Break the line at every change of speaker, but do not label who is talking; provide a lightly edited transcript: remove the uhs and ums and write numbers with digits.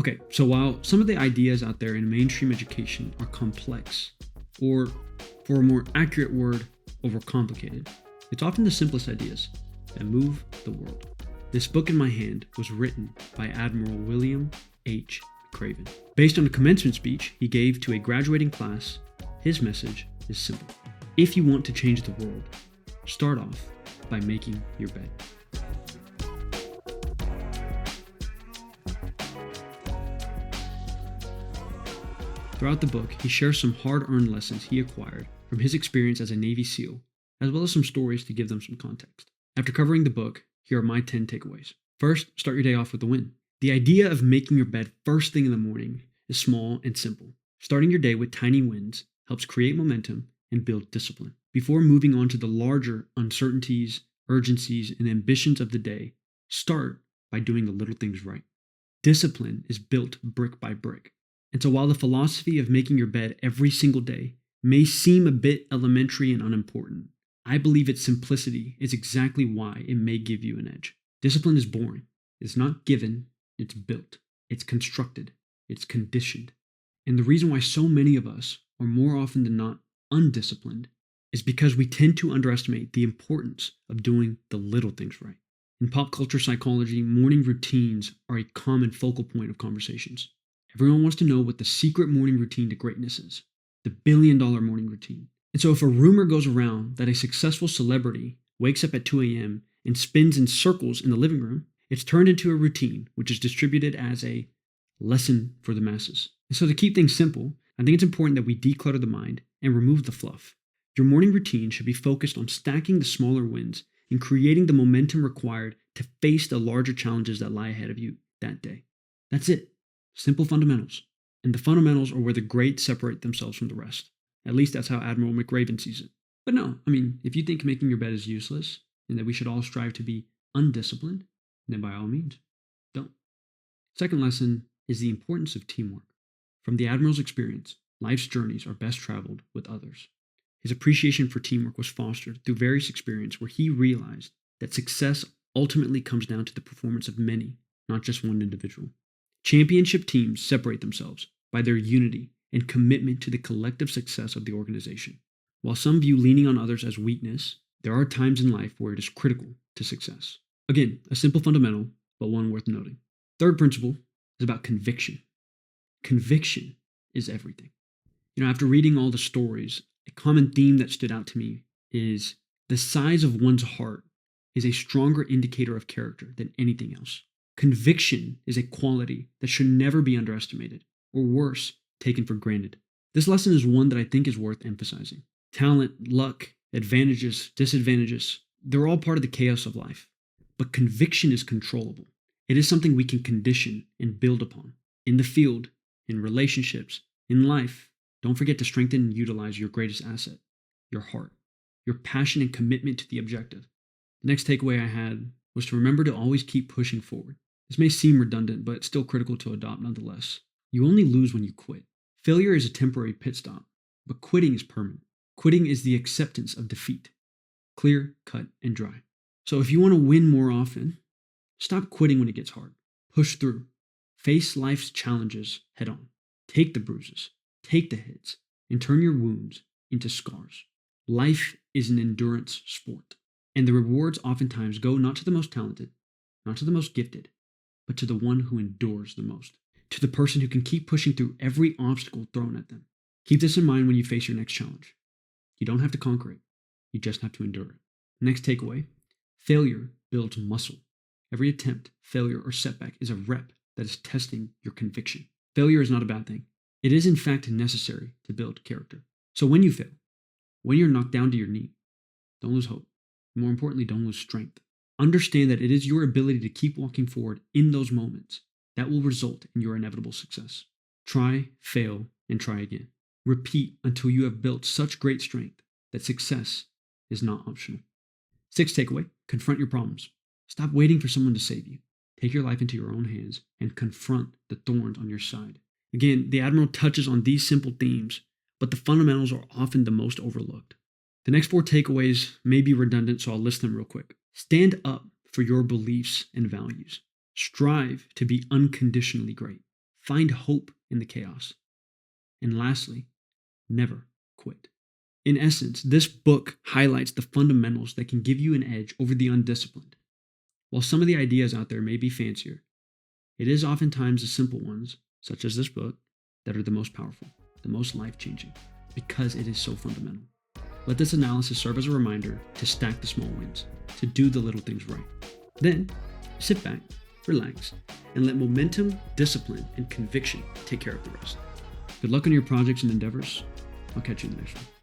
Okay, so while some of the ideas out there in mainstream education are complex, or for a more accurate word, overcomplicated, it's often the simplest ideas that move the world. This book in my hand was written by Admiral William H. McRaven. Based on a commencement speech he gave to a graduating class, his message is simple. If you want to change the world, start off by making your bed. Throughout the book, he shares some hard-earned lessons he acquired from his experience as a Navy SEAL, as well as some stories to give them some context. After covering the book, here are my 10 takeaways. First, start your day off with a win. The idea of making your bed first thing in the morning is small and simple. Starting your day with tiny wins helps create momentum and build discipline. Before moving on to the larger uncertainties, urgencies, and ambitions of the day, start by doing the little things right. Discipline is built brick by brick. And so while the philosophy of making your bed every single day may seem a bit elementary and unimportant, I believe its simplicity is exactly why it may give you an edge. Discipline is boring. It's not given, it's built. It's constructed. It's conditioned. And the reason why so many of us are more often than not undisciplined is because we tend to underestimate the importance of doing the little things right. In pop culture psychology, morning routines are a common focal point of conversations. Everyone wants to know what the secret morning routine to greatness is, the billion-dollar morning routine. And so if a rumor goes around that a successful celebrity wakes up at 2 a.m. and spins in circles in the living room, it's turned into a routine, which is distributed as a lesson for the masses. And so to keep things simple, I think it's important that we declutter the mind and remove the fluff. Your morning routine should be focused on stacking the smaller wins and creating the momentum required to face the larger challenges that lie ahead of you that day. That's it. Simple fundamentals. And the fundamentals are where the great separate themselves from the rest. At least that's how Admiral McRaven sees it. But no, if you think making your bed is useless and that we should all strive to be undisciplined, then by all means, don't. Second lesson is the importance of teamwork. From the Admiral's experience, life's journeys are best traveled with others. His appreciation for teamwork was fostered through various experiences where he realized that success ultimately comes down to the performance of many, not just one individual. Championship teams separate themselves by their unity and commitment to the collective success of the organization. While some view leaning on others as weakness, there are times in life where it is critical to success. Again, a simple fundamental, but one worth noting. Third principle is about conviction. Conviction is everything. After reading all the stories, a common theme that stood out to me is the size of one's heart is a stronger indicator of character than anything else. Conviction is a quality that should never be underestimated, or worse, taken for granted. This lesson is one that I think is worth emphasizing. Talent, luck, advantages, disadvantages, they're all part of the chaos of life. But conviction is controllable. It is something we can condition and build upon. In the field, in relationships, in life, don't forget to strengthen and utilize your greatest asset, your heart, your passion and commitment to the objective. The next takeaway I had was to remember to always keep pushing forward. This may seem redundant, but it's still critical to adopt nonetheless. You only lose when you quit. Failure is a temporary pit stop, but quitting is permanent. Quitting is the acceptance of defeat. Clear, cut, and dry. So if you want to win more often, stop quitting when it gets hard. Push through. Face life's challenges head on. Take the bruises, take the hits, and turn your wounds into scars. Life is an endurance sport, and the rewards oftentimes go not to the most talented, not to the most gifted, but to the one who endures the most, to the person who can keep pushing through every obstacle thrown at them. Keep this in mind when you face your next challenge. You don't have to conquer it. You just have to endure it. Next takeaway, failure builds muscle. Every attempt, failure, or setback is a rep that is testing your conviction. Failure is not a bad thing. It is in fact necessary to build character. So when you fail, when you're knocked down to your knee, don't lose hope. More importantly, don't lose strength. Understand that it is your ability to keep walking forward in those moments that will result in your inevitable success. Try, fail, and try again. Repeat until you have built such great strength that success is not optional. Sixth takeaway, confront your problems. Stop waiting for someone to save you. Take your life into your own hands and confront the thorns on your side. Again, the Admiral touches on these simple themes, but the fundamentals are often the most overlooked. The next 4 takeaways may be redundant, so I'll list them real quick. Stand up for your beliefs and values. Strive to be unconditionally great. Find hope in the chaos. And lastly, never quit. In essence, this book highlights the fundamentals that can give you an edge over the undisciplined. While some of the ideas out there may be fancier, it is oftentimes the simple ones, such as this book, that are the most powerful, the most life-changing, because it is so fundamental. Let this analysis serve as a reminder to stack the small wins, to do the little things right. Then, sit back, relax, and let momentum, discipline, and conviction take care of the rest. Good luck on your projects and endeavors. I'll catch you in the next one.